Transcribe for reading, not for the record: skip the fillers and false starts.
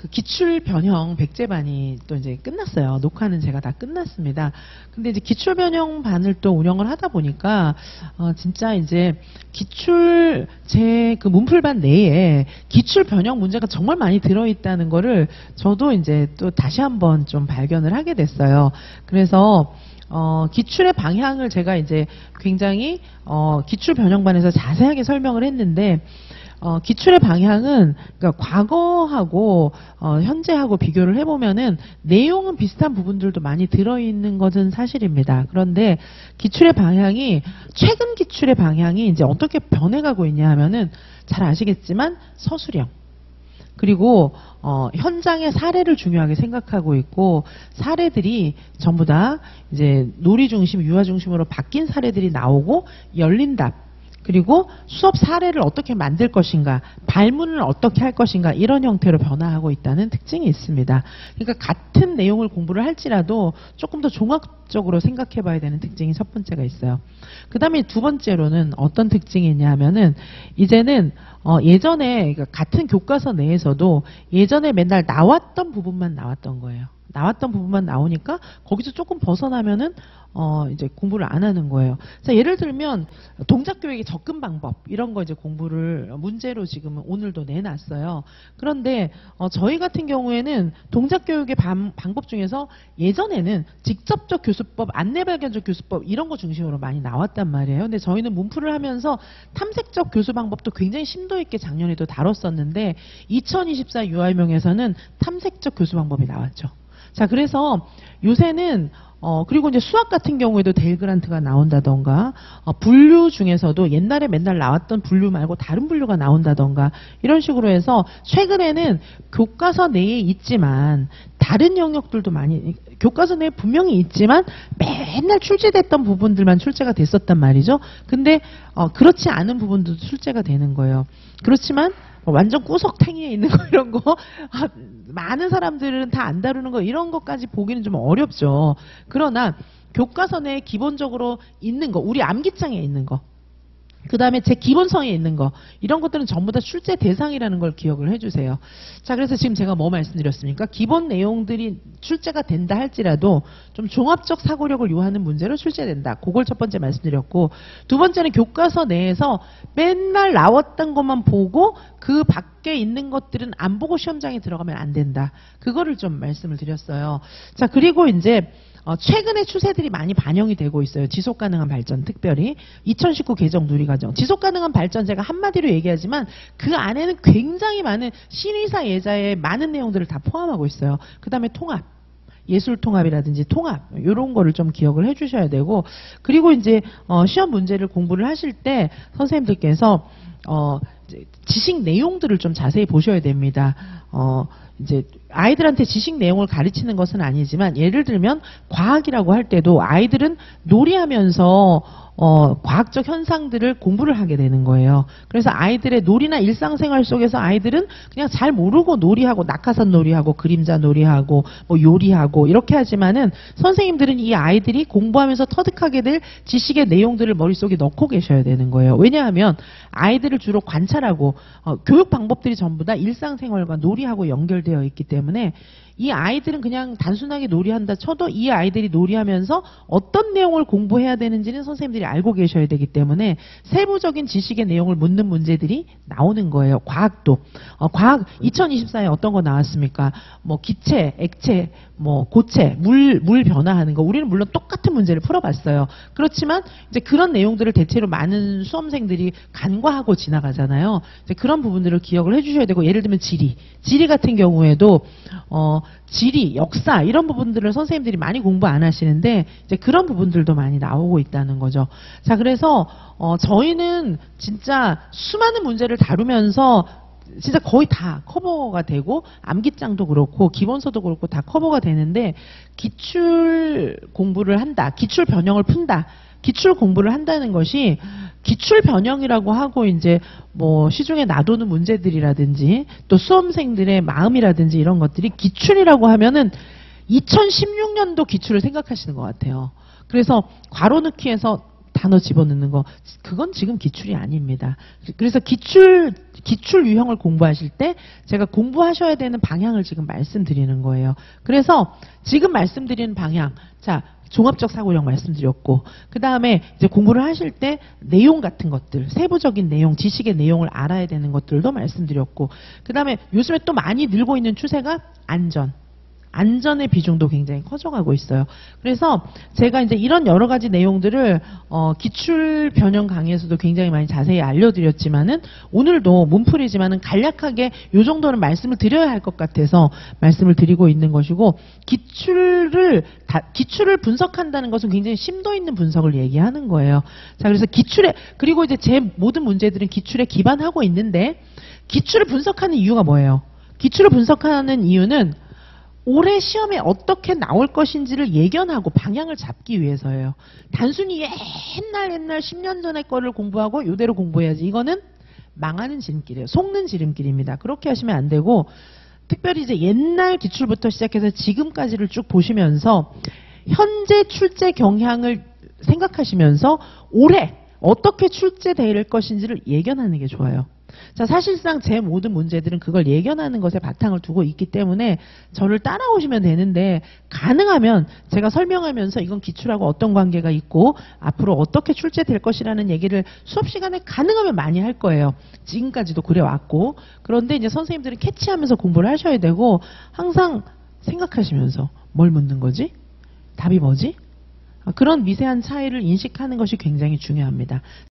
그 기출 변형 백제반이 또 이제 끝났어요. 녹화는 제가 다 끝났습니다. 근데 이제 기출 변형 반을 또 운영을 하다 보니까 진짜 이제 기출 제 그 문풀반 내에 기출 변형 문제가 정말 많이 들어있다는 거를 저도 이제 또 다시 한번 좀 발견을 하게 됐어요. 그래서 기출의 방향을 제가 이제 굉장히 기출 변형반에서 자세하게 설명을 했는데 기출의 방향은 그러니까 과거하고 현재하고 비교를 해보면은 내용은 비슷한 부분들도 많이 들어있는 것은 사실입니다. 그런데 기출의 방향이 최근 기출의 방향이 이제 어떻게 변해가고 있냐 하면은 잘 아시겠지만 서술형 그리고 현장의 사례를 중요하게 생각하고 있고 사례들이 전부 다 이제 놀이 중심, 유아 중심으로 바뀐 사례들이 나오고 열린 답 그리고 수업 사례를 어떻게 만들 것인가, 발문을 어떻게 할 것인가 이런 형태로 변화하고 있다는 특징이 있습니다. 그러니까 같은 내용을 공부를 할지라도 조금 더 종합적으로 생각해 봐야 되는 특징이 첫 번째가 있어요. 그 다음에 두 번째로는 어떤 특징이 있냐 하면은 이제는 예전에 그러니까 같은 교과서 내에서도 예전에 맨날 나왔던 부분만 나왔던 거예요. 나왔던 부분만 나오니까 거기서 조금 벗어나면은 이제 공부를 안 하는 거예요. 자, 예를 들면 동작 교육의 접근 방법 이런 거 이제 공부를 문제로 지금 오늘도 내놨어요. 그런데 저희 같은 경우에는 동작 교육의 방법 중에서 예전에는 직접적 교수법, 안내 발견적 교수법 이런 거 중심으로 많이 나왔단 말이에요. 근데 저희는 문풀을 하면서 탐색적 교수 방법도 굉장히 심도 있게 작년에도 다뤘었는데 2024 유아일명에서는 탐색적 교수 방법이 나왔죠. 자, 그래서 요새는 그리고 이제 수학 같은 경우에도 데일 그란트가 나온다던가 분류 중에서도 옛날에 맨날 나왔던 분류 말고 다른 분류가 나온다던가 이런 식으로 해서 최근에는 교과서 내에 있지만 다른 영역들도 많이 교과서 내에 분명히 있지만 맨날 출제됐던 부분들만 출제가 됐었단 말이죠. 근데 그렇지 않은 부분도 출제가 되는 거예요. 그렇지만 완전 구석탱이에 있는 거 이런 거 많은 사람들은 다 안 다루는 거 이런 것까지 보기는 좀 어렵죠. 그러나 교과서 내에 기본적으로 있는 거 우리 암기장에 있는 거 그 다음에 제 기본성에 있는 거 이런 것들은 전부 다 출제 대상이라는 걸 기억을 해주세요. 자, 그래서 지금 제가 뭐 말씀드렸습니까? 기본 내용들이 출제가 된다 할지라도 좀 종합적 사고력을 요하는 문제로 출제된다. 그걸 첫 번째 말씀드렸고 두 번째는 교과서 내에서 맨날 나왔던 것만 보고 그 밖에 있는 것들은 안 보고 시험장에 들어가면 안 된다. 그거를 좀 말씀을 드렸어요. 자, 그리고 이제 최근에 추세들이 많이 반영이 되고 있어요. 지속가능한 발전 특별히 2019 개정 누리과정 지속가능한 발전 제가 한마디로 얘기하지만 그 안에는 굉장히 많은 신의사 예자의 많은 내용들을 다 포함하고 있어요. 그 다음에 통합 예술 통합이라든지 통합 이런 거를 좀 기억을 해주셔야 되고 그리고 이제 시험 문제를 공부를 하실 때 선생님들께서 지식 내용들을 좀 자세히 보셔야 됩니다. 이제 아이들한테 지식 내용을 가르치는 것은 아니지만 예를 들면 과학이라고 할 때도 아이들은 놀이하면서 과학적 현상들을 공부를 하게 되는 거예요. 그래서 아이들의 놀이나 일상생활 속에서 아이들은 그냥 잘 모르고 놀이하고 낙하산 놀이하고 그림자 놀이하고 뭐 요리하고 이렇게 하지만은 선생님들은 이 아이들이 공부하면서 터득하게 될 지식의 내용들을 머릿속에 넣고 계셔야 되는 거예요. 왜냐하면 아이들을 주로 관찰하고 교육 방법들이 전부 다 일상생활과 놀이하고 연결되어 있기 때문에 이 아이들은 그냥 단순하게 놀이한다 쳐도 이 아이들이 놀이하면서 어떤 내용을 공부해야 되는지는 선생님들이 알고 계셔야 되기 때문에 세부적인 지식의 내용을 묻는 문제들이 나오는 거예요. 과학도. 과학 2024에 어떤 거 나왔습니까? 뭐 기체, 액체, 뭐 고체, 물 변화하는 거 우리는 물론 똑같은 문제를 풀어봤어요. 그렇지만 이제 그런 내용들을 대체로 많은 수험생들이 간과하고 지나가잖아요. 이제 그런 부분들을 기억을 해주셔야 되고 예를 들면 지리 같은 경우에도 지리, 역사 이런 부분들을 선생님들이 많이 공부 안 하시는데 이제 그런 부분들도 많이 나오고 있다는 거죠. 자, 그래서 저희는 진짜 수많은 문제를 다루면서 진짜 거의 다 커버가 되고 암기장도 그렇고 기본서도 그렇고 다 커버가 되는데 기출 공부를 한다. 기출 변형을 푼다. 기출 공부를 한다는 것이 기출 변형이라고 하고 이제 뭐 시중에 놔두는 문제들이라든지 또 수험생들의 마음이라든지 이런 것들이 기출이라고 하면은 2016년도 기출을 생각하시는 것 같아요. 그래서 괄호 넣기에서 단어 집어넣는 거 그건 지금 기출이 아닙니다. 그래서 기출 유형을 공부하실 때 제가 공부하셔야 되는 방향을 지금 말씀드리는 거예요. 그래서 지금 말씀드리는 방향, 자, 종합적 사고력 말씀드렸고, 그 다음에 이제 공부를 하실 때 내용 같은 것들, 세부적인 내용, 지식의 내용을 알아야 되는 것들도 말씀드렸고, 그 다음에 요즘에 또 많이 늘고 있는 추세가 안전의 비중도 굉장히 커져가고 있어요. 그래서 제가 이제 이런 여러 가지 내용들을 기출 변형 강의에서도 굉장히 많이 자세히 알려드렸지만은 오늘도 문풀이지만은 간략하게 요 정도는 말씀을 드려야 할 것 같아서 말씀을 드리고 있는 것이고, 기출을 분석한다는 것은 굉장히 심도 있는 분석을 얘기하는 거예요. 자, 그래서 그리고 이제 제 모든 문제들은 기출에 기반하고 있는데, 기출을 분석하는 이유가 뭐예요? 기출을 분석하는 이유는 올해 시험에 어떻게 나올 것인지를 예견하고 방향을 잡기 위해서예요. 단순히 옛날 10년 전의 거를 공부하고 이대로 공부해야지. 이거는 망하는 지름길이에요. 속는 지름길입니다. 그렇게 하시면 안 되고, 특별히 이제 옛날 기출부터 시작해서 지금까지를 쭉 보시면서 현재 출제 경향을 생각하시면서 올해 어떻게 출제될 것인지를 예견하는 게 좋아요. 자, 사실상 제 모든 문제들은 그걸 예견하는 것에 바탕을 두고 있기 때문에 저를 따라오시면 되는데, 가능하면 제가 설명하면서 이건 기출하고 어떤 관계가 있고 앞으로 어떻게 출제될 것이라는 얘기를 수업 시간에 가능하면 많이 할 거예요. 지금까지도 그래왔고. 그런데 이제 선생님들은 캐치하면서 공부를 하셔야 되고, 항상 생각하시면서 뭘 묻는 거지? 답이 뭐지? 그런 미세한 차이를 인식하는 것이 굉장히 중요합니다.